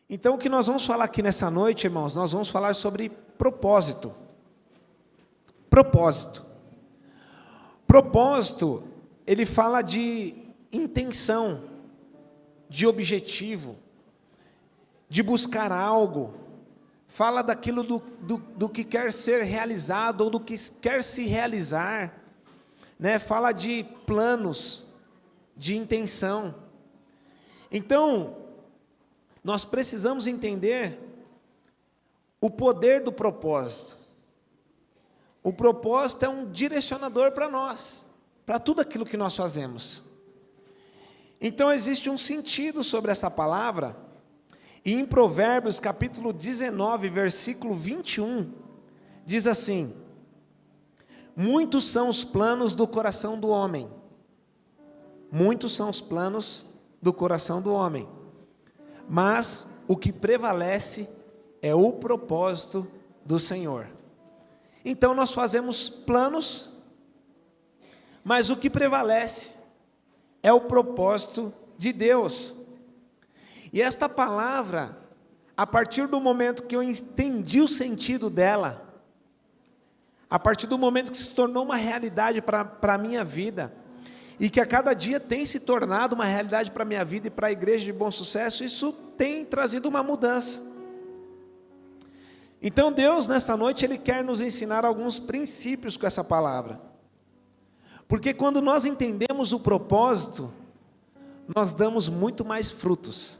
Então, o que nós vamos falar aqui nessa noite, irmãos, nós vamos falar sobre propósito. Propósito. Propósito, ele fala de intenção, de objetivo, de buscar algo, fala daquilo do que quer ser realizado ou do que quer se realizar, né? Fala de planos, de intenção. Então, nós precisamos entender o poder do propósito. O propósito é um direcionador para nós, para tudo aquilo que nós fazemos. Então, existe um sentido sobre essa palavra, e em Provérbios, capítulo 19, versículo 21, diz assim: muitos são os planos do coração do homem. Muitos são os planos do coração do homem, mas o que prevalece é o propósito do Senhor. Então nós fazemos planos, mas o que prevalece é o propósito de Deus. E esta palavra, a partir do momento que eu entendi o sentido dela, a partir do momento que se tornou uma realidade para a minha vida, e que a cada dia tem se tornado uma realidade para a minha vida e para a Igreja de Bom Sucesso, isso tem trazido uma mudança. Então Deus, nessa noite, Ele quer nos ensinar alguns princípios com essa palavra. Porque quando nós entendemos o propósito, nós damos muito mais frutos.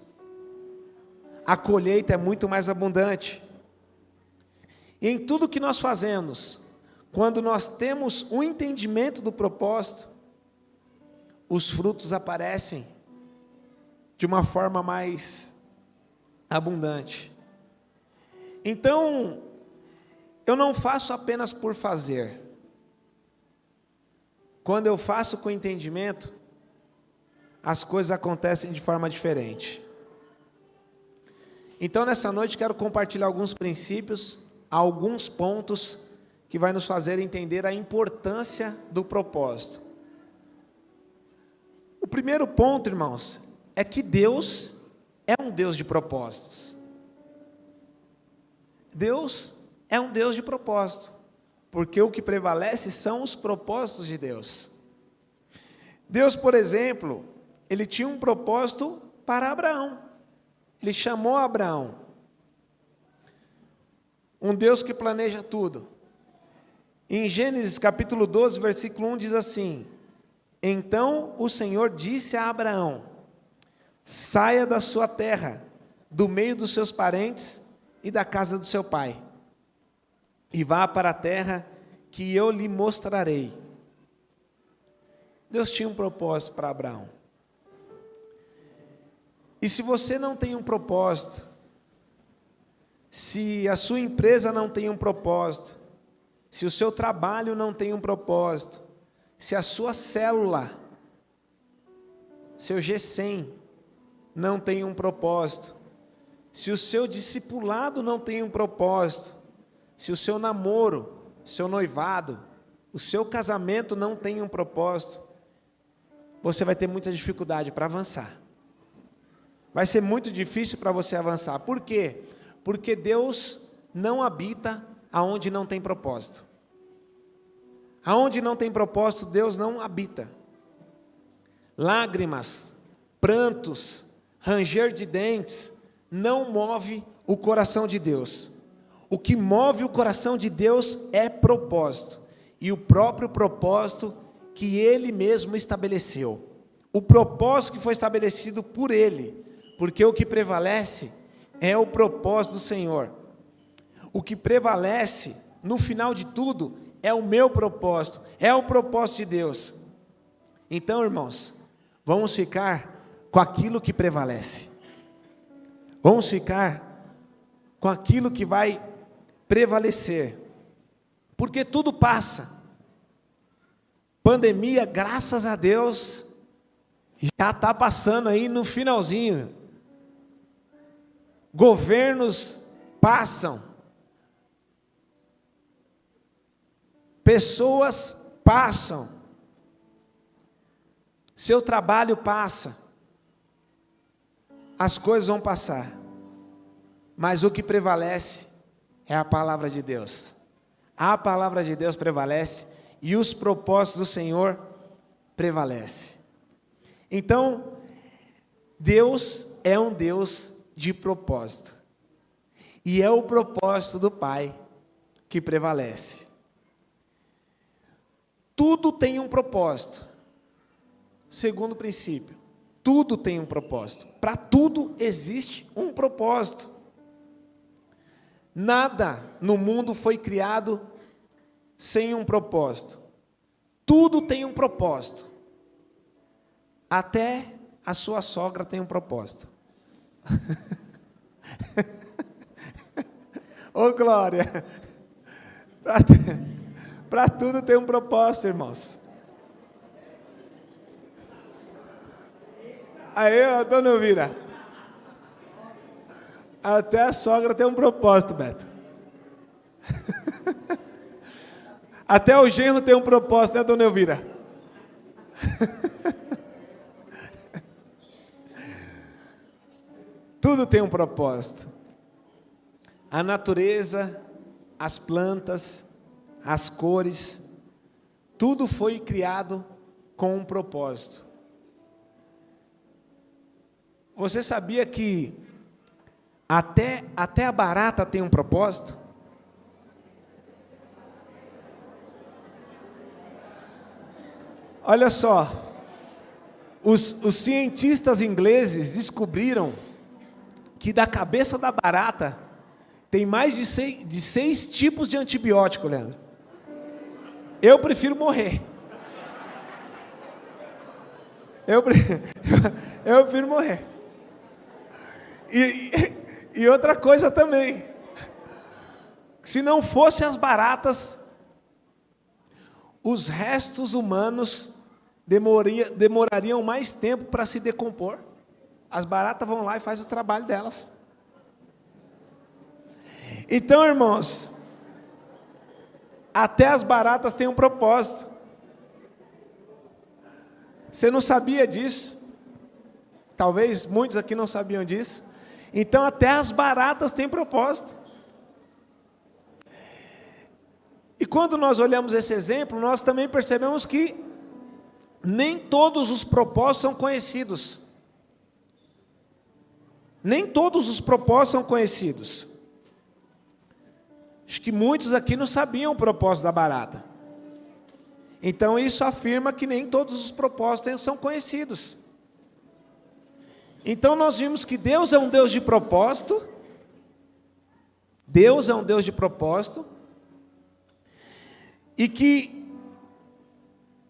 A colheita é muito mais abundante. E em tudo que nós fazemos, quando nós temos um entendimento do propósito, os frutos aparecem de uma forma mais abundante. Então, eu não faço apenas por fazer. Quando eu faço com entendimento, as coisas acontecem de forma diferente. Então, nessa noite, quero compartilhar alguns princípios, alguns pontos que vai nos fazer entender a importância do propósito. O primeiro ponto, irmãos, é que Deus é um Deus de propósitos. Deus é um Deus de propósito, porque o que prevalece são os propósitos de Deus. Deus, por exemplo, Ele tinha um propósito para Abraão. Ele chamou Abraão. Um Deus que planeja tudo. Em Gênesis capítulo 12, versículo 1 diz assim: então o Senhor disse a Abraão: saia da sua terra, do meio dos seus parentes e da casa do seu pai, e vá para a terra que eu lhe mostrarei. Deus tinha um propósito para Abraão. E se você não tem um propósito, se a sua empresa não tem um propósito, se o seu trabalho não tem um propósito, se a sua célula, seu G100, não tem um propósito, se o seu discipulado não tem um propósito, se o seu namoro, seu noivado, o seu casamento não tem um propósito, você vai ter muita dificuldade para avançar. Vai ser muito difícil para você avançar. Por quê? Porque Deus não habita aonde não tem propósito. Aonde não tem propósito, Deus não habita. Lágrimas, prantos, ranger de dentes, não move o coração de Deus. O que move o coração de Deus é propósito. E o próprio propósito que Ele mesmo estabeleceu. O propósito que foi estabelecido por Ele. Porque o que prevalece é o propósito do Senhor. O que prevalece, no final de tudo, é o meu propósito, é o propósito de Deus. Então, irmãos, vamos ficar com aquilo que prevalece. Vamos ficar com aquilo que vai prevalecer. Porque tudo passa. Pandemia, graças a Deus, já está passando aí no finalzinho. Governos passam. Pessoas passam. Seu trabalho passa. As coisas vão passar. mas o que prevalece é a palavra de Deus. A palavra de Deus prevalece e os propósitos do Senhor prevalecem. Então, Deus é um Deus de propósito. E é o propósito do Pai que prevalece. Tudo tem um propósito. Segundo princípio, tudo tem um propósito. Para tudo existe um propósito. Nada no mundo foi criado sem um propósito. Tudo tem um propósito. Até a sua sogra tem um propósito. Ô glória! Para tudo tem um propósito, irmãos. Aí, dona Elvira. Até a sogra tem um propósito, Beto. Até o genro tem um propósito, né, dona Elvira? Tudo tem um propósito. A natureza, as plantas, as cores, tudo foi criado com um propósito. Você sabia que até a barata tem um propósito? Olha só, os cientistas ingleses descobriram que da cabeça da barata tem mais de seis tipos de antibiótico, Leandro. Eu prefiro morrer. Eu prefiro morrer. E outra coisa também, se não fossem as baratas, os restos humanos demorariam mais tempo para se decompor. As baratas vão lá e fazem o trabalho delas. Então, irmãos, até as baratas têm um propósito. Você não sabia disso? Talvez muitos aqui não sabiam disso. Então, até as baratas têm propósito. E quando nós olhamos esse exemplo, nós também percebemos que nem todos os propósitos são conhecidos. Nem todos os propósitos são conhecidos. Acho que muitos aqui não sabiam o propósito da barata. Então, isso afirma que nem todos os propósitos são conhecidos. Então, nós vimos que Deus é um Deus de propósito. Deus é um Deus de propósito. E que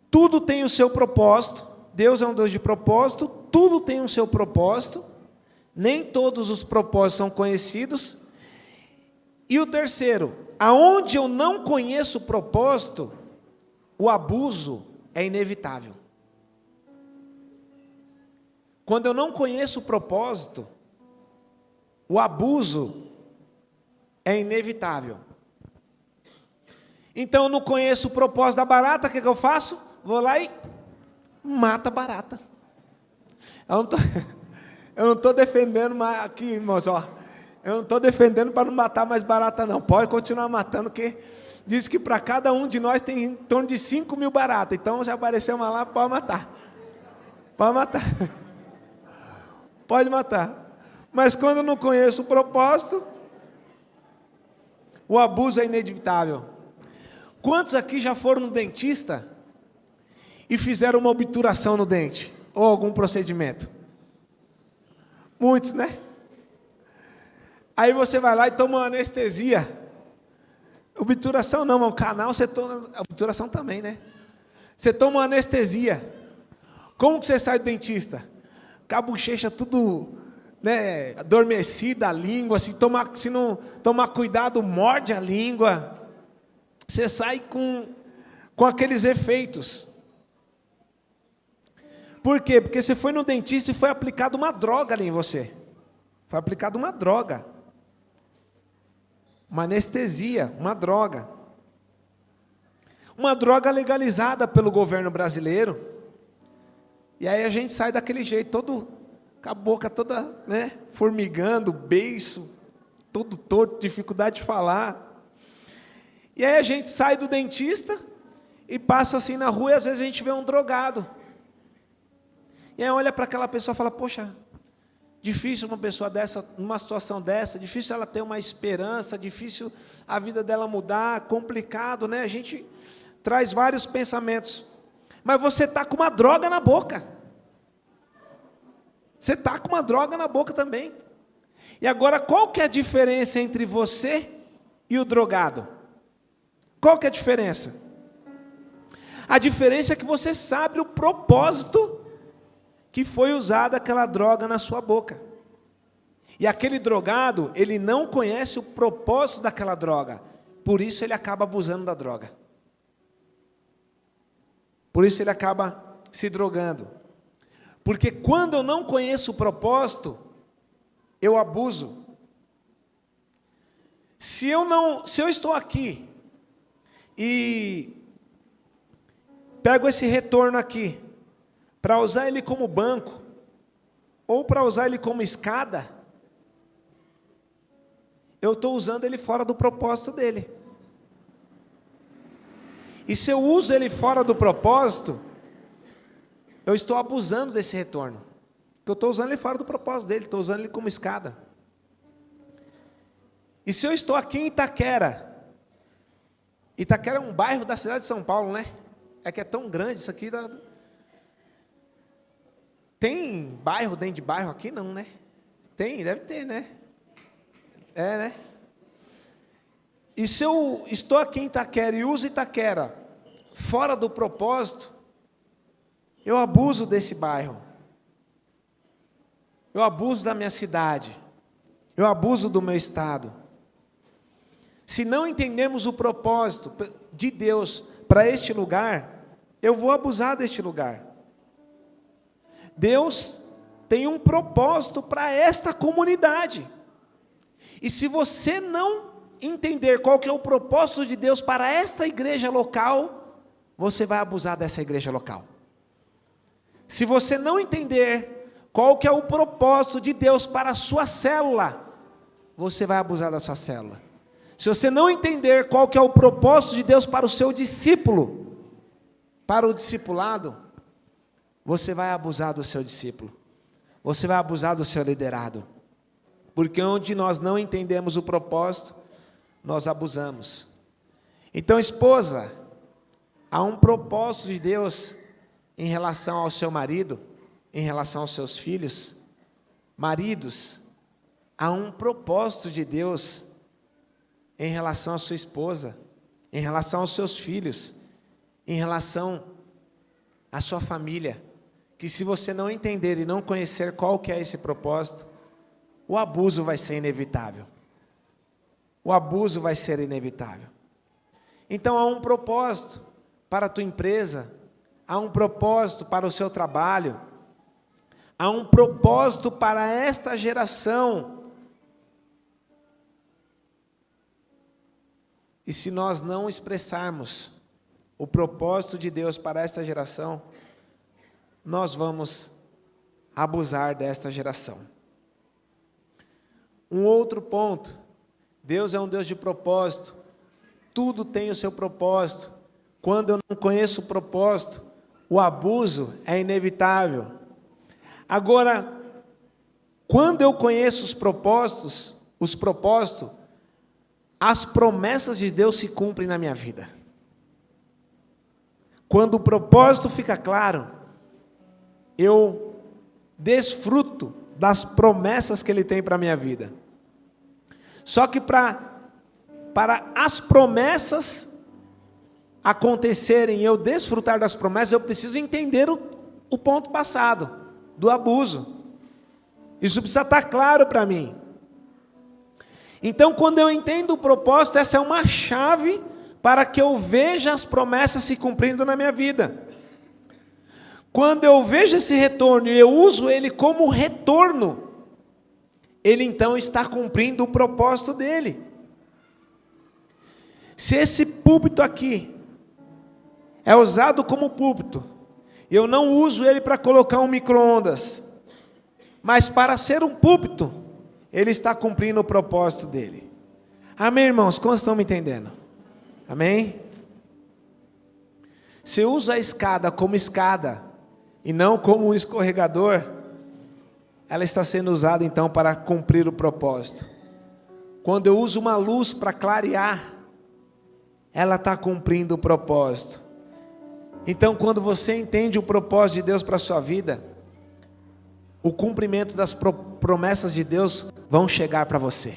tudo tem o seu propósito. Deus é um Deus de propósito. Tudo tem o seu propósito. Nem todos os propósitos são conhecidos. E o terceiro, aonde eu não conheço o propósito, o abuso é inevitável. Quando eu não conheço o propósito, o abuso é inevitável. Então eu não conheço o propósito da barata, o que eu faço? Vou lá e mato a barata. Eu não estou defendendo mais aqui, irmãos, ó. Eu não estou defendendo para não matar mais barata, não. Pode continuar matando, que diz que para cada um de nós tem em torno de 5.000 baratas. Então, já apareceu uma lá, pode matar. Pode matar. Pode matar. Mas quando eu não conheço o propósito, o abuso é inevitável. Quantos aqui já foram no dentista e fizeram uma obturação no dente? Ou algum procedimento? Muitos, né? Aí você vai lá e toma uma anestesia. Obturação não, mas o canal você toma. Obturação também, né? Você toma uma anestesia. Como que você sai do dentista? Com a bochecha tudo, né, adormecida, a língua. Se não tomar cuidado, morde a língua. Você sai com aqueles efeitos. Por quê? Porque você foi no dentista e foi aplicada uma droga ali em você. Foi aplicada uma droga. Uma anestesia, uma droga. Uma droga legalizada pelo governo brasileiro. E aí a gente sai daquele jeito, todo com a boca toda, né, formigando, beiço, todo torto, dificuldade de falar. E aí a gente sai do dentista e passa assim na rua e às vezes a gente vê um drogado. E aí olha para aquela pessoa e fala, poxa, difícil uma pessoa dessa, numa situação dessa, difícil ela ter uma esperança, difícil a vida dela mudar, complicado, né? A gente traz vários pensamentos. Mas você está com uma droga na boca. Você está com uma droga na boca também. E agora, qual que é a diferença entre você e o drogado? Qual que é a diferença? A diferença é que você sabe o propósito que foi usada aquela droga na sua boca. E aquele drogado, ele não conhece o propósito daquela droga. Por isso ele acaba abusando da droga. Por isso ele acaba se drogando. Porque quando eu não conheço o propósito, eu abuso. Se eu estou aqui e pego esse retorno aqui para usar ele como banco ou para usar ele como escada, eu estou usando ele fora do propósito dele. E se eu uso ele fora do propósito, eu estou abusando desse retorno. Porque eu estou usando ele fora do propósito dele, estou usando ele como escada. E se eu estou aqui em Itaquera, Itaquera é um bairro da cidade de São Paulo, né? É que é tão grande isso aqui. Tem bairro dentro de bairro aqui? Não, né? Tem, deve ter, né? É, né? E se eu estou aqui em Itaquera e uso Itaquera fora do propósito, eu abuso desse bairro. Eu abuso da minha cidade. Eu abuso do meu estado. Se não entendermos o propósito de Deus para este lugar, eu vou abusar deste lugar. Deus tem um propósito para esta comunidade. E se você não entender qual que é o propósito de Deus para esta igreja local, você vai abusar dessa igreja local. Se você não entender qual que é o propósito de Deus para a sua célula, você vai abusar da sua célula. Se você não entender qual que é o propósito de Deus para o seu discípulo, para o discipulado, você vai abusar do seu discípulo. Você vai abusar do seu liderado. Porque onde nós não entendemos o propósito, nós abusamos. Então, esposa, há um propósito de Deus em relação ao seu marido, em relação aos seus filhos. Maridos, há um propósito de Deus em relação à sua esposa, em relação aos seus filhos, em relação à sua família, que se você não entender e não conhecer qual que é esse propósito, o abuso vai ser inevitável. O abuso vai ser inevitável. Então há um propósito para a tua empresa, há um propósito para o seu trabalho, há um propósito para esta geração. E se nós não expressarmos o propósito de Deus para esta geração, nós vamos abusar desta geração. Um outro ponto, Deus é um Deus de propósito, tudo tem o seu propósito. Quando eu não conheço o propósito, o abuso é inevitável. Agora, quando eu conheço os propósitos, as promessas de Deus se cumprem na minha vida. Quando o propósito fica claro, eu desfruto das promessas que Ele tem para a minha vida. Só que para as promessas acontecerem, eu desfrutar das promessas, eu preciso entender o ponto passado, do abuso. Isso precisa estar claro para mim. Então, quando eu entendo o propósito, essa é uma chave para que eu veja as promessas se cumprindo na minha vida. Quando eu vejo esse retorno e eu uso ele como retorno, ele então está cumprindo o propósito dele. Se esse púlpito aqui é usado como púlpito, eu não uso ele para colocar um micro-ondas, mas para ser um púlpito, Ele está cumprindo o propósito dele. Amém, irmãos? Como estão me entendendo? Amém? Se eu uso a escada como escada e não como um escorregador, ela está sendo usada então para cumprir o propósito. Quando eu uso uma luz para clarear, ela está cumprindo o propósito. Então, quando você entende o propósito de Deus para a sua vida, o cumprimento das promessas de Deus vão chegar para você,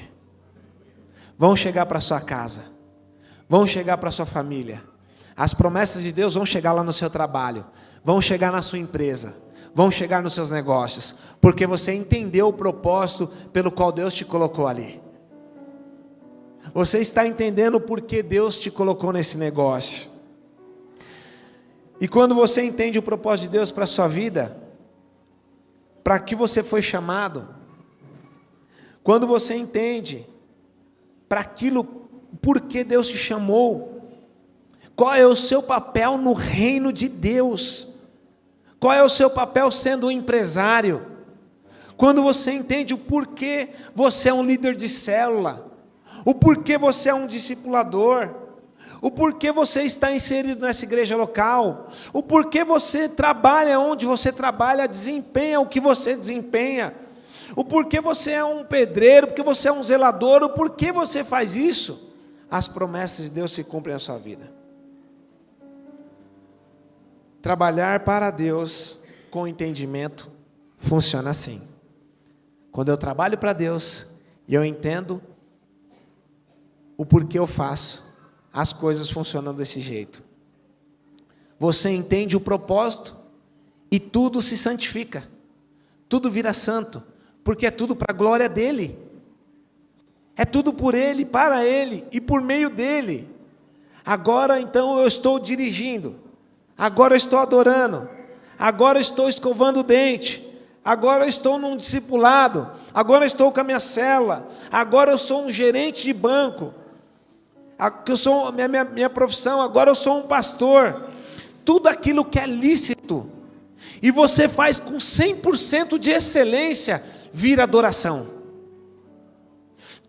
vão chegar para a sua casa, vão chegar para a sua família. As promessas de Deus vão chegar lá no seu trabalho, vão chegar na sua empresa, vão chegar nos seus negócios, porque você entendeu o propósito pelo qual Deus te colocou ali. Você está entendendo por que Deus te colocou nesse negócio. E quando você entende o propósito de Deus para a sua vida, para que você foi chamado, quando você entende para aquilo, por que Deus te chamou, qual é o seu papel no reino de Deus, qual é o seu papel sendo um empresário, quando você entende o porquê você é um líder de célula, o porquê você é um discipulador, o porquê você está inserido nessa igreja local, o porquê você trabalha onde você trabalha, desempenha o que você desempenha, o porquê você é um pedreiro, porque você é um zelador, o porquê você faz isso, as promessas de Deus se cumprem na sua vida. Trabalhar para Deus com entendimento funciona assim. Quando eu trabalho para Deus e eu entendo o porquê eu faço, as coisas funcionam desse jeito. Você entende o propósito e tudo se santifica, tudo vira santo, porque é tudo para a glória dele, é tudo por ele, para ele e por meio dele. Agora então eu estou dirigindo, agora eu estou adorando, agora eu estou escovando o dente, agora eu estou num discipulado, agora eu estou com a minha célula, agora eu sou um gerente de banco, que eu sou minha profissão, agora eu sou um pastor. Tudo aquilo que é lícito e você faz com 100% de excelência, vira adoração.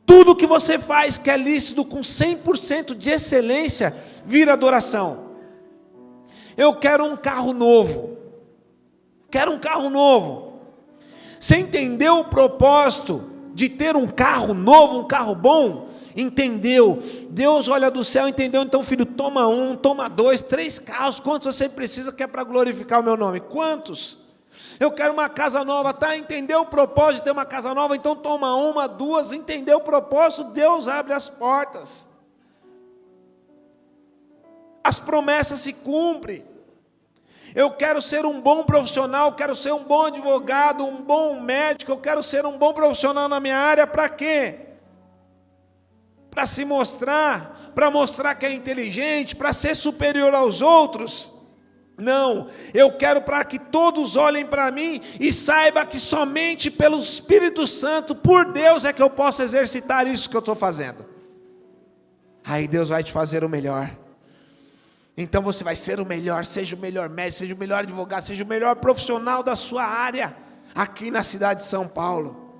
Tudo que você faz que é lícito com 100% de excelência, vira adoração. Eu quero um carro novo, Você entendeu o propósito de ter um carro novo, um carro bom? Entendeu? Deus olha do céu, entendeu? Então, filho, toma 1, toma 2, 3 carros. Quantos você precisa que é para glorificar o meu nome? Quantos? Eu quero uma casa nova, tá? Entendeu o propósito de ter uma casa nova? Então toma 1, 2, entendeu o propósito? Deus abre as portas. As promessas se cumprem. Eu quero ser um bom profissional, quero ser um bom advogado, um bom médico, eu quero ser um bom profissional na minha área, para quê? Para se mostrar, para mostrar que é inteligente, para ser superior aos outros? Não, eu quero para que todos olhem para mim e saibam que somente pelo Espírito Santo, por Deus, é que eu posso exercitar isso que eu estou fazendo. Aí Deus vai te fazer o melhor. Então você vai ser o melhor, seja o melhor médico, seja o melhor advogado, seja o melhor profissional da sua área, aqui na cidade de São Paulo.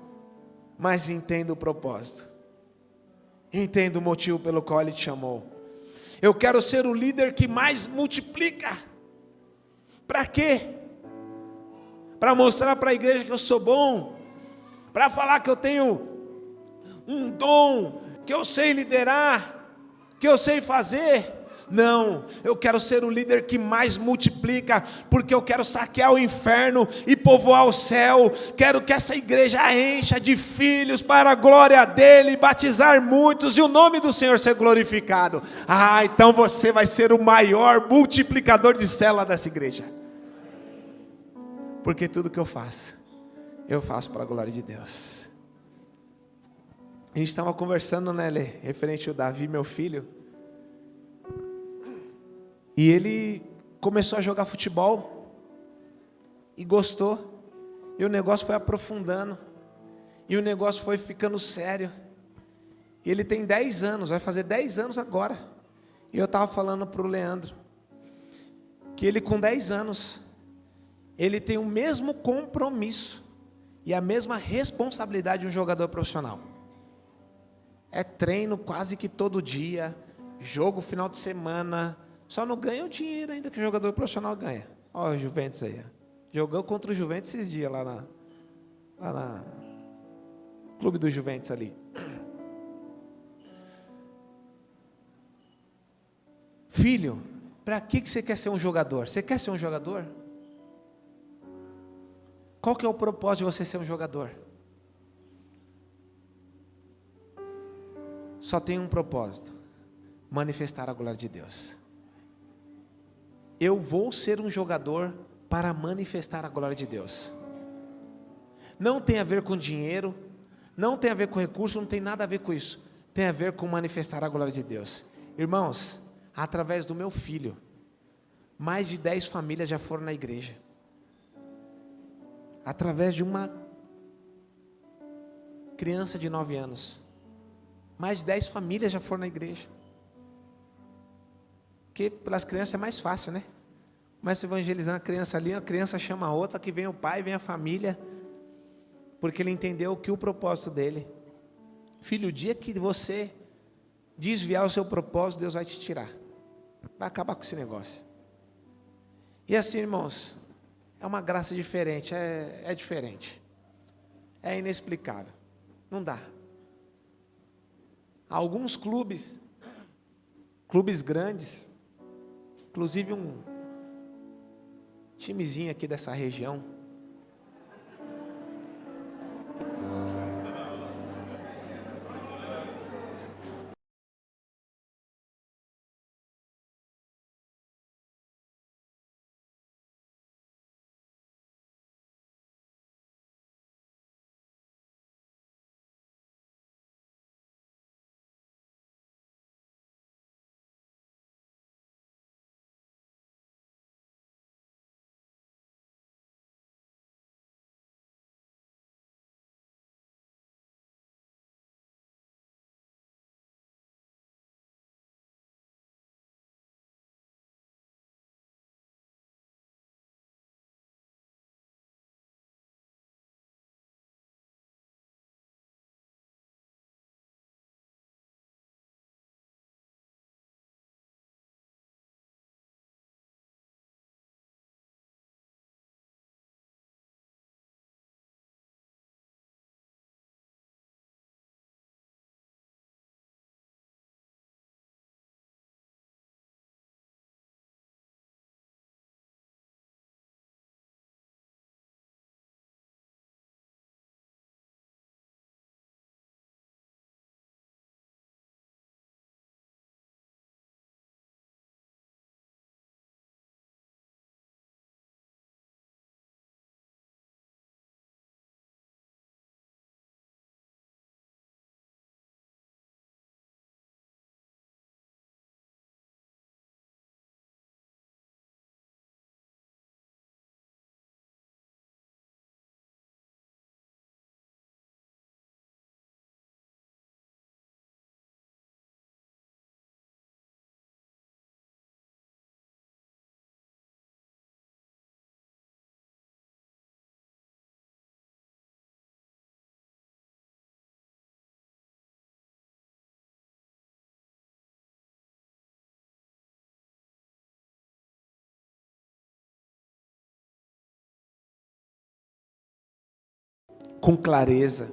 Mas entenda o propósito. Entenda o motivo pelo qual Ele te chamou. Eu quero ser o líder que mais multiplica. Para quê? Para mostrar para a igreja que eu sou bom, para falar que eu tenho um dom, que eu sei liderar, que eu sei fazer. Não, eu quero ser o líder que mais multiplica, porque eu quero saquear o inferno e povoar o céu. Quero que essa igreja encha de filhos para a glória dele, batizar muitos e o nome do Senhor ser glorificado. Então você vai ser o maior multiplicador de célula dessa igreja, porque tudo que eu faço para a glória de Deus. A gente estava conversando, né, Lê, referente ao Davi, meu filho. E ele começou a jogar futebol e gostou, e o negócio foi aprofundando, e o negócio foi ficando sério. E ele tem 10 anos, vai fazer 10 anos agora. E eu estava falando para o Leandro, que ele com 10 anos, ele tem o mesmo compromisso e a mesma responsabilidade de um jogador profissional. É treino quase que todo dia, jogo final de semana, só não ganha o dinheiro ainda que o jogador profissional ganha. Olha o Juventus aí, jogou contra o Juventus esses dias lá na clube do Juventus ali. Filho, para que você quer ser um jogador? Você quer ser um jogador? Qual que é o propósito de você ser um jogador? Só tem um propósito: manifestar a glória de Deus. Eu vou ser um jogador para manifestar a glória de Deus. Não tem a ver com dinheiro, não tem a ver com recurso, não tem nada a ver com isso. Tem a ver com manifestar a glória de Deus. Irmãos, através do meu filho, mais de 10 famílias já foram na igreja. Através de uma criança de 9 anos, mais de 10 famílias já foram na igreja. Porque pelas crianças é mais fácil, né? Começa a evangelizar a criança ali, a criança chama a outra, que vem o pai, vem a família, porque ele entendeu que o propósito dele. Filho, o dia que você desviar o seu propósito, Deus vai te tirar. Vai acabar com esse negócio. E assim, irmãos, é uma graça diferente, é diferente. É inexplicável. Não dá. Alguns clubes grandes, inclusive um timezinho aqui dessa região, com clareza.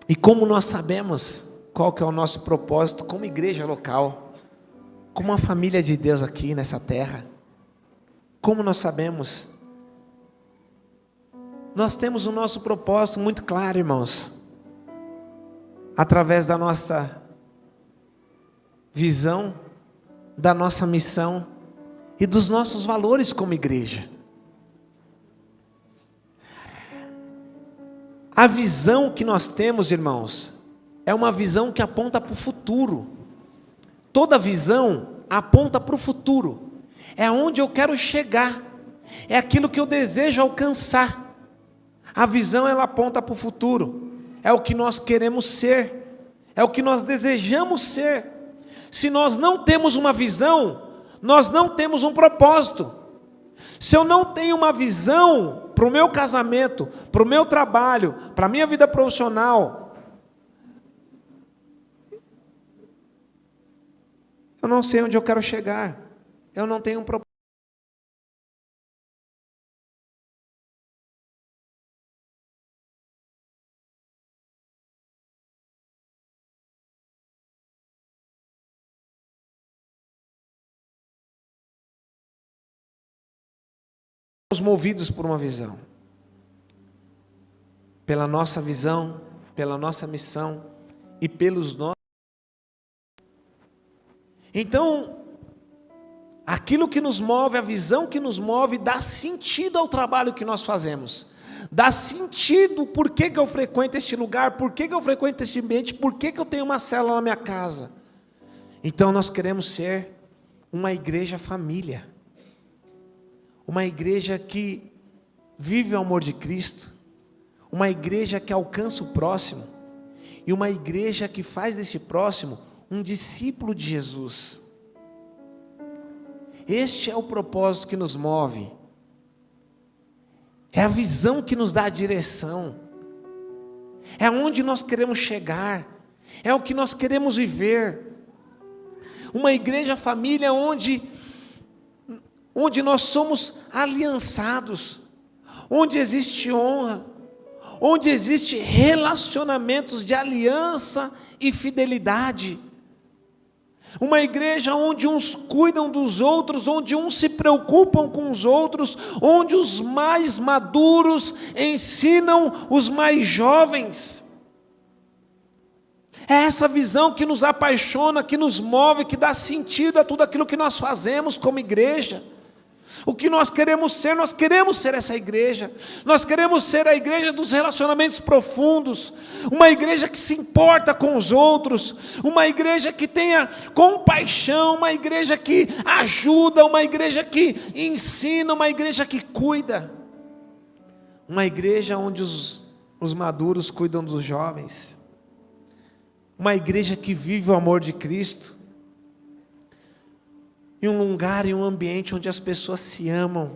E como nós sabemos qual que é o nosso propósito como igreja local, como uma família de Deus aqui nessa terra, como nós sabemos? Nós temos o nosso propósito muito claro, irmãos, através da nossa visão, da nossa missão e dos nossos valores como igreja. A visão que nós temos, irmãos, é uma visão que aponta para o futuro. Toda visão aponta para o futuro. É onde eu quero chegar. É aquilo que eu desejo alcançar. A visão, ela aponta para o futuro. É o que nós queremos ser. É o que nós desejamos ser. Se nós não temos uma visão, nós não temos um propósito. Se eu não tenho uma visão para o meu casamento, para o meu trabalho, para a minha vida profissional, eu não sei onde eu quero chegar, eu não tenho um propósito. Movidos por uma visão, pela nossa visão, pela nossa missão e pelos nossos. Então, aquilo que nos move, a visão que nos move, dá sentido ao trabalho que nós fazemos, dá sentido por que eu frequento este lugar, por que eu frequento este ambiente, por que eu tenho uma célula na minha casa. Então nós queremos ser uma igreja família, uma igreja que vive o amor de Cristo, uma igreja que alcança o próximo, e uma igreja que faz deste próximo um discípulo de Jesus. Este é o propósito que nos move, é a visão que nos dá a direção, é onde nós queremos chegar, é o que nós queremos viver. Uma igreja família onde nós somos aliançados, onde existe honra, onde existe relacionamentos de aliança e fidelidade. Uma igreja onde uns cuidam dos outros, onde uns se preocupam com os outros, onde os mais maduros ensinam os mais jovens. É essa visão que nos apaixona, que nos move, que dá sentido a tudo aquilo que nós fazemos como igreja. O que nós queremos ser essa igreja. Nós queremos ser a igreja dos relacionamentos profundos, uma igreja que se importa com os outros, uma igreja que tenha compaixão, uma igreja que ajuda, uma igreja que ensina, uma igreja que cuida, uma igreja onde os maduros cuidam dos jovens, uma igreja que vive o amor de Cristo, em um lugar, em um ambiente onde as pessoas se amam,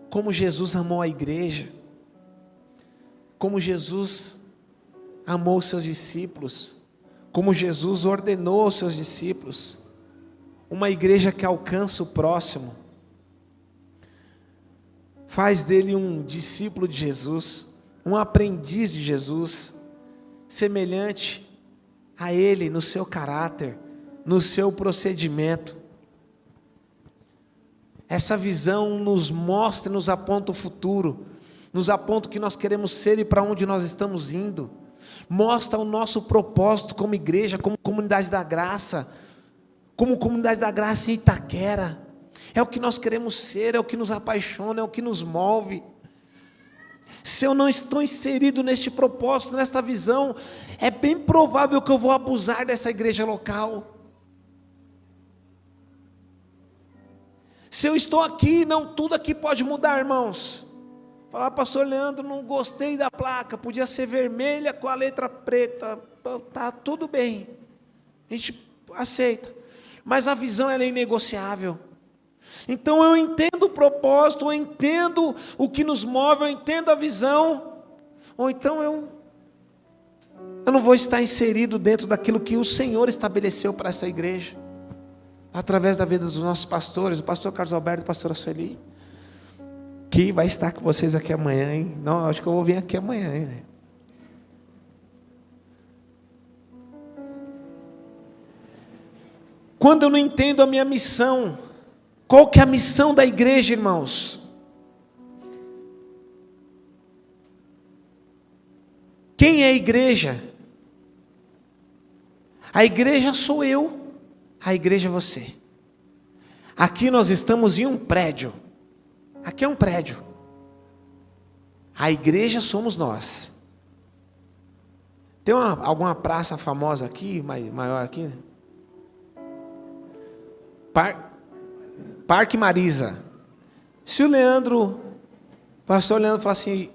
como Jesus amou a igreja, como Jesus amou os seus discípulos, como Jesus ordenou aos seus discípulos, uma igreja que alcança o próximo, faz dele um discípulo de Jesus, um aprendiz de Jesus, semelhante a ele no seu caráter, no seu procedimento. Essa visão nos mostra, nos aponta o futuro, nos aponta o que nós queremos ser e para onde nós estamos indo, mostra o nosso propósito como igreja, como comunidade da graça, em Itaquera. É o que nós queremos ser, é o que nos apaixona, é o que nos move. Se eu não estou inserido neste propósito, nesta visão, é bem provável que eu vou abusar dessa igreja local. Se eu estou aqui, não tudo aqui pode mudar, irmãos. Falar, pastor Leandro, não gostei da placa, podia ser vermelha com a letra preta, tá tudo bem, a gente aceita, mas a visão ela é inegociável. Então eu entendo o propósito, eu entendo o que nos move, eu entendo a visão, ou então eu não vou estar inserido dentro daquilo que o Senhor estabeleceu para essa igreja, através da vida dos nossos pastores, o pastor Carlos Alberto e a pastora Sueli, que vai estar com vocês aqui amanhã, hein? Não, acho que eu vou vir aqui amanhã, hein, né? Quando eu não entendo a minha missão, qual que é a missão da igreja, irmãos? Quem é a igreja? A igreja sou eu. A igreja é você. Aqui nós estamos em um prédio. Aqui é um prédio. A igreja somos nós. Tem alguma praça famosa aqui, maior aqui? Né? Parque Marisa. Se o pastor Leandro falar assim,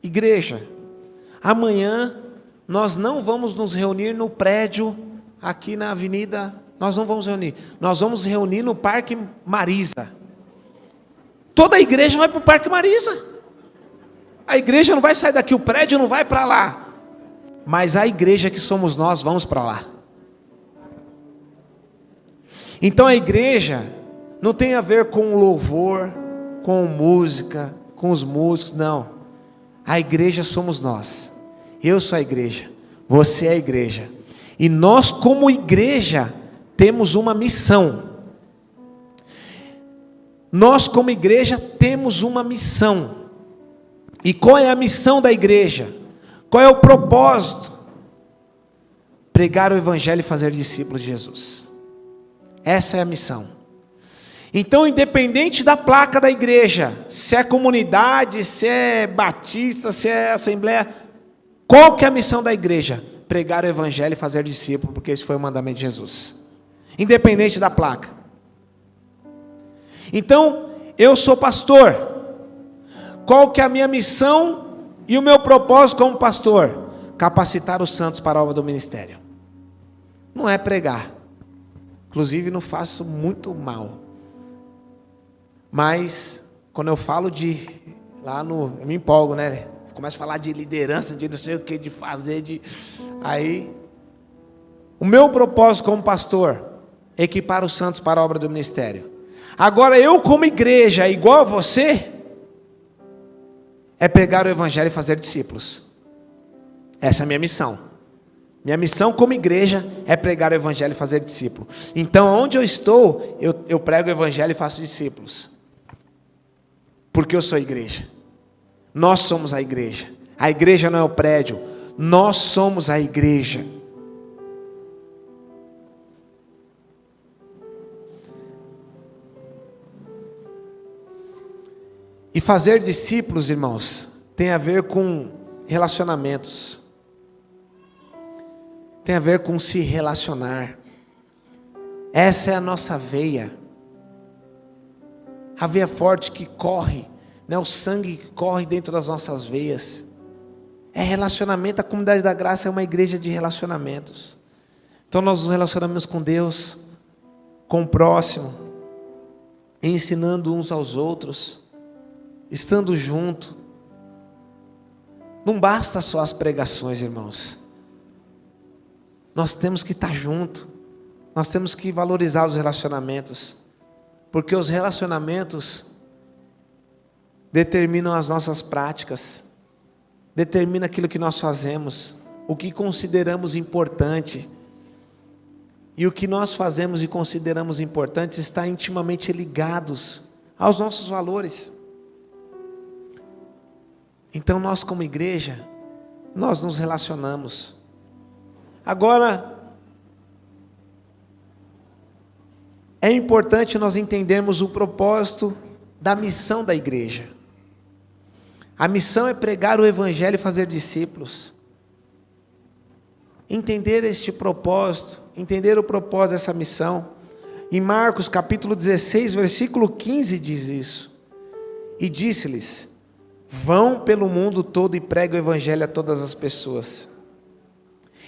igreja, amanhã nós não vamos nos reunir no prédio aqui na avenida. Nós não vamos reunir, nós vamos reunir no Parque Marisa. Toda a igreja vai para o Parque Marisa. A igreja não vai sair daqui, o prédio não vai para lá. Mas a igreja que somos nós, vamos para lá. Então a igreja não tem a ver com louvor, com música, com os músicos, não. A igreja somos nós. Eu sou a igreja, você é a igreja. E nós como igreja temos uma missão. Nós como igreja temos uma missão. E qual é a missão da igreja? Qual é o propósito? Pregar o evangelho e fazer discípulos de Jesus. Essa é a missão. Então, independente da placa da igreja, se é comunidade, se é batista, se é assembleia, qual que é a missão da igreja? Pregar o evangelho e fazer discípulos, porque esse foi o mandamento de Jesus. Independente da placa. Então, eu sou pastor. Qual que é a minha missão e o meu propósito como pastor? Capacitar os santos para a obra do ministério. Não é pregar. Inclusive não faço muito mal. Mas quando eu falo eu me empolgo, né? Começo a falar de liderança, de não sei o que, de fazer, aí o meu propósito como pastor é equipar os santos para a obra do ministério. Agora eu como igreja, igual a você, é pregar o evangelho e fazer discípulos. Essa é a minha missão. Minha missão como igreja é pregar o evangelho e fazer discípulos. Então, onde eu estou, eu prego o evangelho e faço discípulos. Porque eu sou a igreja. Nós somos a igreja. A igreja não é o prédio. Nós somos a igreja. E fazer discípulos, irmãos, tem a ver com relacionamentos. Tem a ver com se relacionar. Essa é a nossa veia. A veia forte que corre, né? O sangue que corre dentro das nossas veias. É relacionamento. A comunidade da graça é uma igreja de relacionamentos. Então nós nos relacionamos com Deus, com o próximo, ensinando uns aos outros, estando junto. Não basta só as pregações, irmãos. Nós temos que estar junto. Nós temos que valorizar os relacionamentos. Porque os relacionamentos determinam as nossas práticas. Determina aquilo que nós fazemos. O que consideramos importante. E o que nós fazemos e consideramos importante está intimamente ligados aos nossos valores. Então nós como igreja, nós nos relacionamos. Agora, é importante nós entendermos o propósito da missão da igreja. A missão é pregar o evangelho e fazer discípulos. Entender este propósito, entender o propósito dessa missão. Em Marcos capítulo 16, versículo 15 diz isso. E disse-lhes: vão pelo mundo todo e preguem o evangelho a todas as pessoas.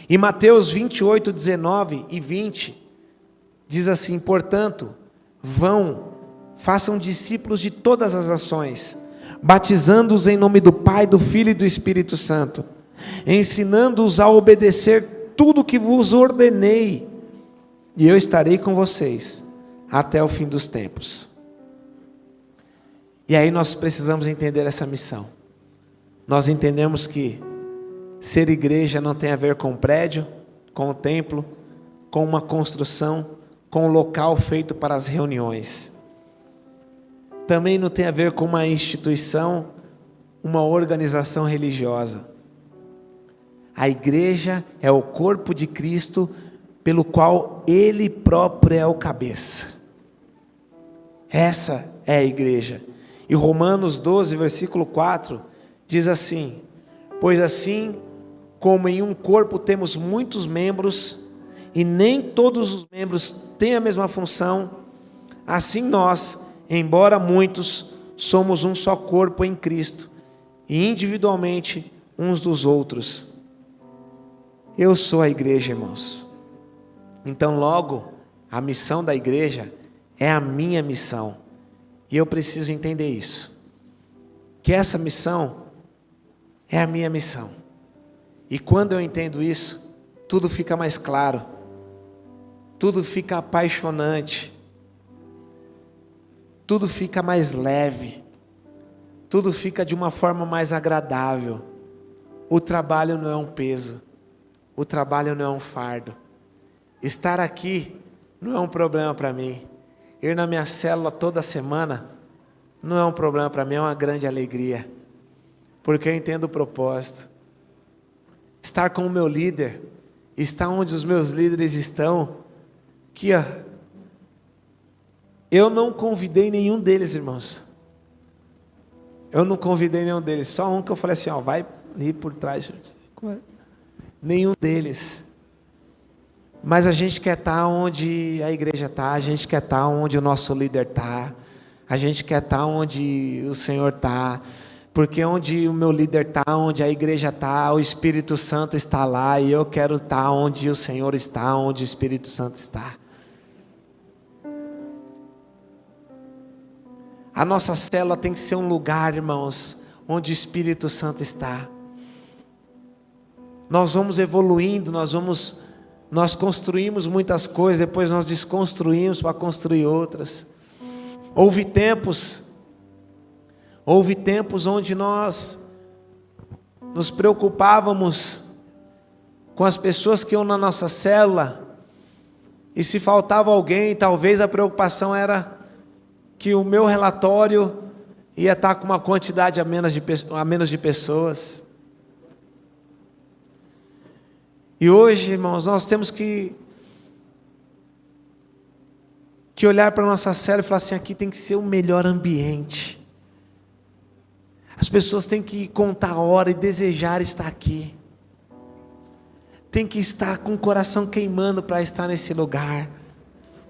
Em Mateus 28, 19 e 20, diz assim: portanto, vão, façam discípulos de todas as nações, batizando-os em nome do Pai, do Filho e do Espírito Santo, ensinando-os a obedecer tudo o que vos ordenei, e eu estarei com vocês até o fim dos tempos. E aí nós precisamos entender essa missão. Nós entendemos que ser igreja não tem a ver com prédio, com o templo, com uma construção, com um local feito para as reuniões. Também não tem a ver com uma instituição, uma organização religiosa. A igreja é o corpo de Cristo, pelo qual Ele próprio é o cabeça. Essa é a igreja. E Romanos 12, versículo 4, diz assim: pois assim como em um corpo temos muitos membros, e nem todos os membros têm a mesma função, assim nós, embora muitos, somos um só corpo em Cristo, e individualmente uns dos outros. Eu sou a igreja, irmãos. Então logo, a missão da igreja é a minha missão. E eu preciso entender isso. Que essa missão É a minha missão. E quando eu entendo isso, tudo fica mais claro, tudo fica apaixonante, tudo fica mais leve, tudo fica de uma forma mais agradável. O trabalho não é um peso, o trabalho não é um fardo. Estar aqui não é um problema para mim. Ir na minha célula toda semana não é um problema para mim, é uma grande alegria, porque eu entendo o propósito. Estar com o meu líder, estar onde os meus líderes estão, aqui ó, eu não convidei nenhum deles, irmãos. Eu não convidei nenhum deles, só um que eu falei assim, ó, vai ali por trás. Nenhum deles. Mas a gente quer estar onde a igreja está, a gente quer estar onde o nosso líder está, a gente quer estar onde o Senhor está, porque onde o meu líder está, onde a igreja está, o Espírito Santo está lá, e eu quero estar onde o Senhor está, onde o Espírito Santo está. A nossa célula tem que ser um lugar, irmãos, onde o Espírito Santo está. Nós vamos evoluindo, nós construímos muitas coisas, depois nós desconstruímos para construir outras. Houve tempos onde nós nos preocupávamos com as pessoas que iam na nossa célula, e se faltava alguém, talvez a preocupação era que o meu relatório ia estar com uma quantidade a menos de pessoas. E hoje, irmãos, nós temos que olhar para a nossa célula e falar assim, aqui tem que ser o melhor ambiente. As pessoas têm que contar a hora e desejar estar aqui. Tem que estar com o coração queimando para estar nesse lugar.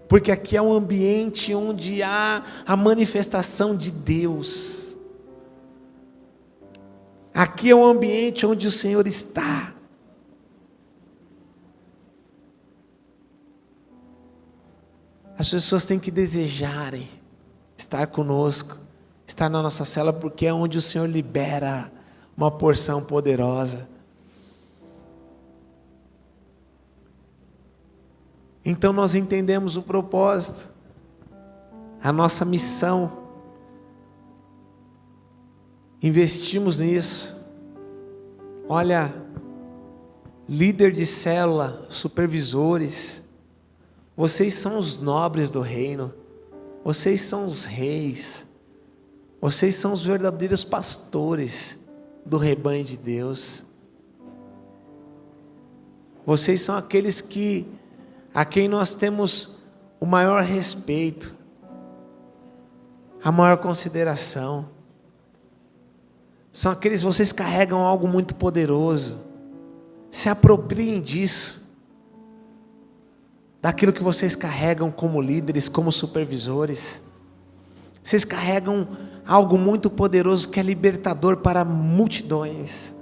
Porque aqui é um ambiente onde há a manifestação de Deus. Aqui é um ambiente onde o Senhor está. As pessoas têm que desejarem estar conosco, estar na nossa célula, porque é onde o Senhor libera uma porção poderosa. Então nós entendemos o propósito, a nossa missão, investimos nisso. Olha, líder de célula, supervisores, vocês são os nobres do reino, vocês são os reis, vocês são os verdadeiros pastores do rebanho de Deus. Vocês são aqueles a quem nós temos o maior respeito, a maior consideração. São aqueles, vocês carregam algo muito poderoso. Se apropriem disso, daquilo que vocês carregam como líderes, como supervisores. Vocês carregam algo muito poderoso que é libertador para multidões.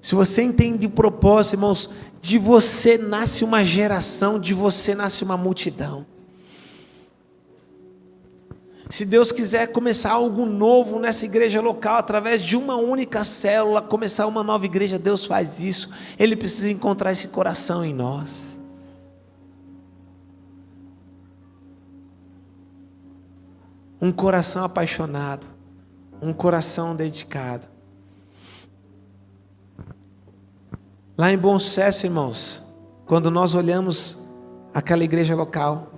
Se você entende o propósito, irmãos, de você nasce uma geração, de você nasce uma multidão. Se Deus quiser começar algo novo nessa igreja local, através de uma única célula, começar uma nova igreja, Deus faz isso. Ele precisa encontrar esse coração em nós. Um coração apaixonado, um coração dedicado. Lá em Bom Sucesso, irmãos, quando nós olhamos aquela igreja local,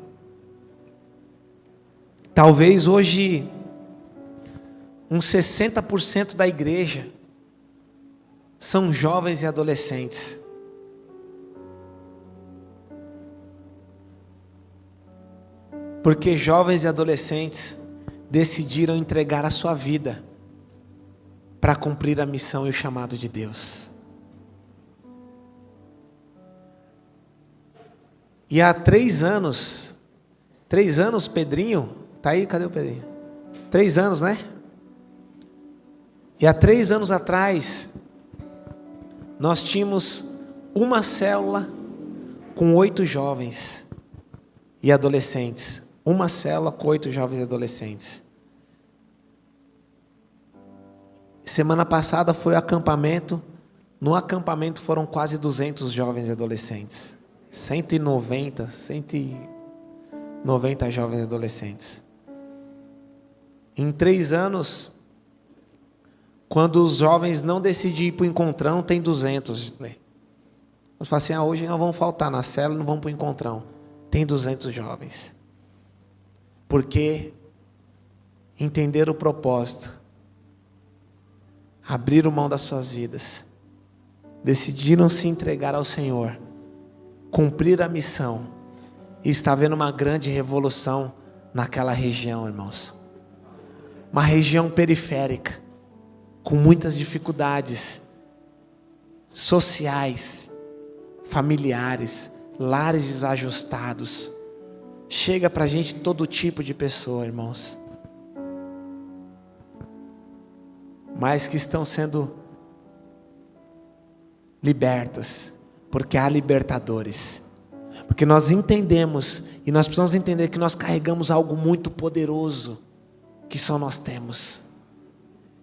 talvez hoje uns 60% da igreja são jovens e adolescentes. Porque jovens e adolescentes decidiram entregar a sua vida para cumprir a missão e o chamado de Deus. E há 3 anos, Pedrinho, tá aí, cadê o Pedrinho? 3 anos, né? E há 3 anos atrás, nós tínhamos uma célula com 8 jovens e adolescentes. Uma célula com 8 jovens e adolescentes. Semana passada foi o acampamento. No acampamento foram quase 200 jovens e adolescentes. 190 jovens e adolescentes. Em 3 anos, quando os jovens não decidem ir para o encontrão, tem 200. Nós falamos assim, hoje não vão faltar na célula, não vão para o encontrão. Tem 200 jovens. Porque entenderam o propósito. Abriram mão das suas vidas. Decidiram se entregar ao Senhor. Cumprir a missão. E está havendo uma grande revolução naquela região, irmãos. Uma região periférica, com muitas dificuldades sociais, familiares, lares desajustados. Chega para a gente todo tipo de pessoa, irmãos. Mas que estão sendo libertas, porque há libertadores. Porque nós entendemos, e nós precisamos entender que nós carregamos algo muito poderoso, que só nós temos,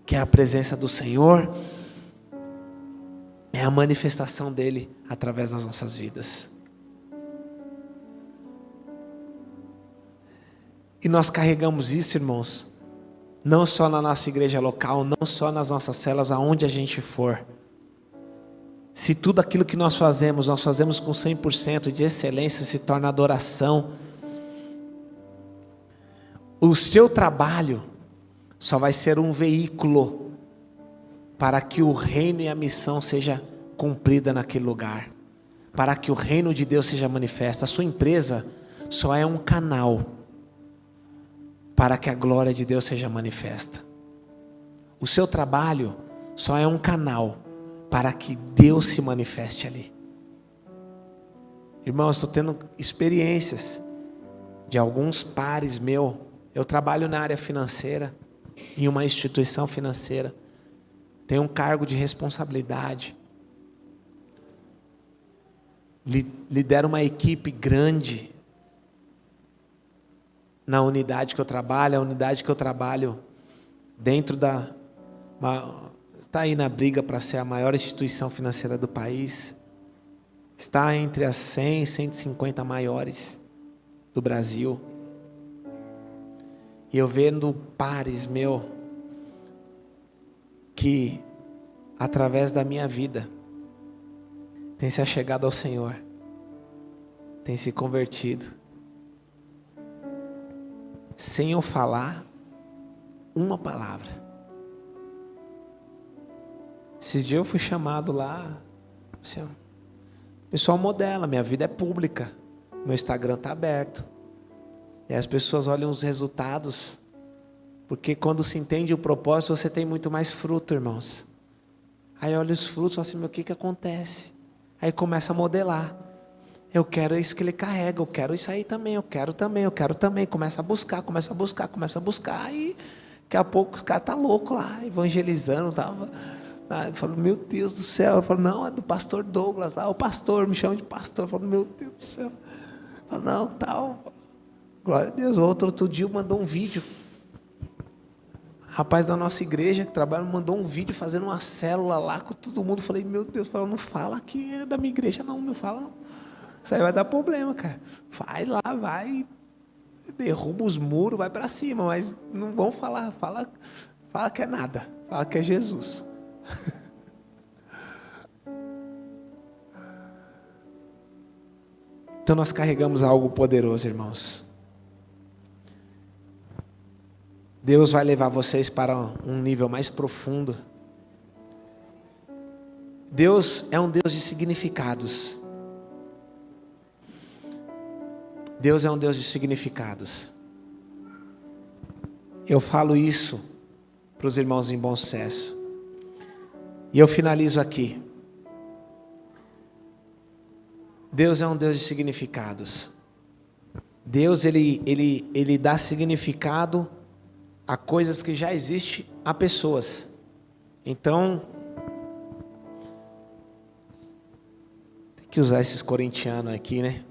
que é a presença do Senhor, é a manifestação dEle através das nossas vidas. E nós carregamos isso, irmãos, não só na nossa igreja local, não só nas nossas células, aonde a gente for. Se tudo aquilo que nós fazemos com 100% de excelência, se torna adoração, o seu trabalho só vai ser um veículo para que o reino e a missão seja cumprida naquele lugar, para que o reino de Deus seja manifesto. A sua empresa só é um canal para que a glória de Deus seja manifesta. O seu trabalho só é um canal para que Deus se manifeste ali. Irmãos, estou tendo experiências de alguns pares meus. Eu trabalho na área financeira, em uma instituição financeira. Tenho um cargo de responsabilidade. Lidero uma equipe grande na unidade que eu trabalho. A unidade que eu trabalho dentro está aí na briga para ser a maior instituição financeira do país. Está entre as 100 e 150 maiores do Brasil. E eu vendo pares meu que através da minha vida tem se achegado ao Senhor, tem se convertido, sem eu falar uma palavra. Esses dias eu fui chamado lá, assim, o pessoal modela, minha vida é pública, meu Instagram está aberto, e as pessoas olham os resultados, porque quando se entende o propósito, você tem muito mais fruto, irmãos. Aí olha os frutos, fala assim, meu, o que acontece? Aí começa a modelar. Eu quero isso que ele carrega, eu quero isso aí também, eu quero também. Começa a buscar. Aí daqui a pouco os caras estão loucos lá, evangelizando. Eu falo, meu Deus do céu. Eu falo, não, é do pastor Douglas lá, o pastor, me chama de pastor. Eu falo, meu Deus do céu. Eu falo, não, tal. Glória a Deus. Outro dia mandou um vídeo. Rapaz da nossa igreja que trabalha mandou um vídeo fazendo uma célula lá com todo mundo. Eu falei, meu Deus, não fala que é da minha igreja não, meu, fala não. Isso aí vai dar problema, cara. Vai lá, vai, derruba os muros, vai para cima, mas não vão falar, fala que é nada, fala que é Jesus. Então nós carregamos algo poderoso, irmãos. Deus vai levar vocês para um nível mais profundo. Deus é um Deus de significados. Deus é um Deus de significados. Eu falo isso para os irmãos em bom sucesso. E eu finalizo aqui. Deus é um Deus de significados. Deus, ele dá significado a coisas que já existem, a pessoas. Então, tem que usar esses corintianos aqui, né?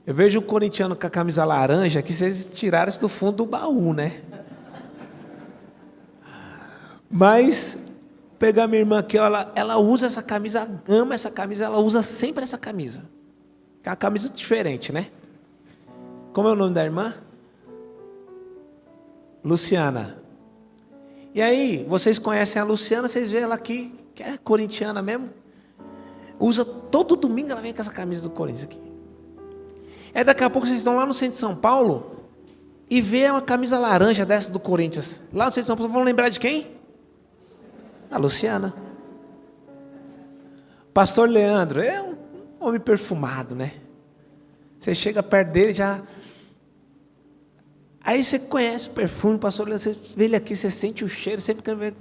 Eu vejo um corintiano com a camisa laranja, que vocês tiraram isso do fundo do baú, né? Mas, pegar minha irmã aqui, ela usa essa camisa, ama essa camisa, ela usa sempre essa camisa. É uma camisa diferente, né? Como é o nome da irmã? Luciana. E aí, vocês conhecem a Luciana, vocês veem ela aqui, que é corintiana mesmo. Usa todo domingo, ela vem com essa camisa do Corinthians aqui. Aí daqui a pouco vocês estão lá no centro de São Paulo e vê uma camisa laranja dessa do Corinthians. Lá no centro de São Paulo, vão lembrar de quem? A Luciana. Pastor Leandro, é um homem perfumado, né? Você chega perto dele, já... Aí você conhece o perfume, pastor Leandro, você vê ele aqui, você sente o cheiro, sempre que vê.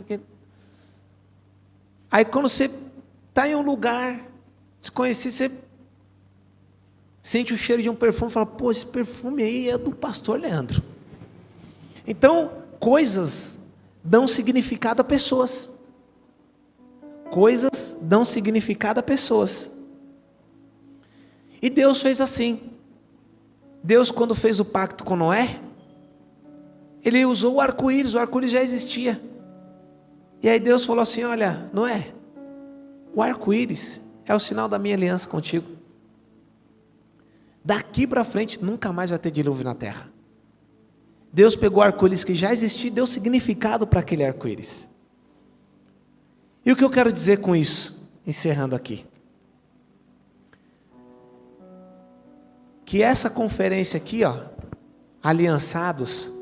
Aí quando você está em um lugar desconhecido, você sente o cheiro de um perfume e fala, pô, esse perfume aí é do pastor Leandro. Então, coisas dão significado a pessoas. Coisas dão significado a pessoas. E Deus fez assim. Deus, quando fez o pacto com Noé, Ele usou o arco-íris já existia. E aí Deus falou assim, olha, Noé, o arco-íris é o sinal da minha aliança contigo. Daqui para frente nunca mais vai ter dilúvio na terra. Deus pegou o arco-íris que já existia e deu significado para aquele arco-íris. E o que eu quero dizer com isso, encerrando aqui? Que essa conferência aqui, ó, aliançados,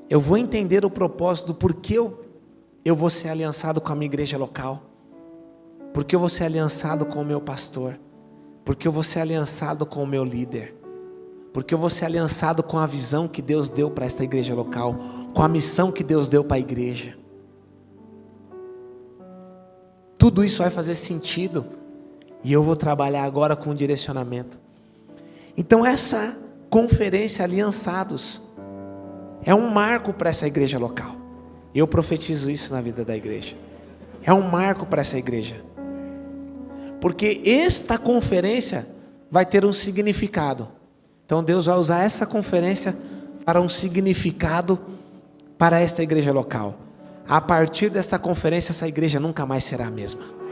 eu vou entender o propósito do porquê eu vou ser aliançado com a minha igreja local, porque eu vou ser aliançado com o meu pastor, porque eu vou ser aliançado com o meu líder, porque eu vou ser aliançado com a visão que Deus deu para esta igreja local, com a missão que Deus deu para a igreja. Tudo isso vai fazer sentido, e eu vou trabalhar agora com direcionamento. Então essa conferência aliançados é um marco para essa igreja local. Eu profetizo isso na vida da igreja. É um marco para essa igreja. Porque esta conferência vai ter um significado. Então Deus vai usar essa conferência para um significado para esta igreja local. A partir desta conferência, essa igreja nunca mais será a mesma.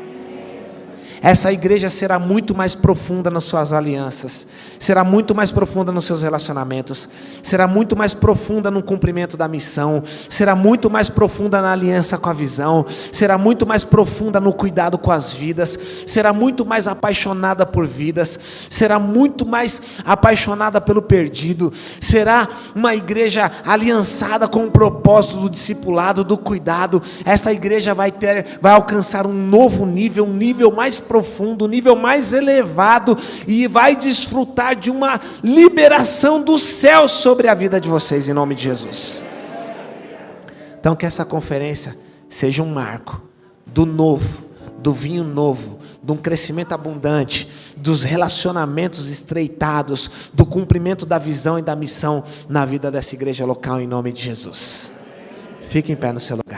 Essa igreja será muito mais profunda nas suas alianças, será muito mais profunda nos seus relacionamentos, será muito mais profunda no cumprimento da missão, será muito mais profunda na aliança com a visão, será muito mais profunda no cuidado com as vidas, será muito mais apaixonada por vidas, será muito mais apaixonada pelo perdido, será uma igreja aliançada com o propósito do discipulado, do cuidado. Essa igreja vai alcançar um novo nível, um nível mais profundo, um nível mais elevado, e vai desfrutar de uma liberação do céu sobre a vida de vocês, em nome de Jesus. Então que essa conferência seja um marco do novo, do vinho novo, de um crescimento abundante, dos relacionamentos estreitados, do cumprimento da visão e da missão na vida dessa igreja local, em nome de Jesus. Fique em pé no seu lugar.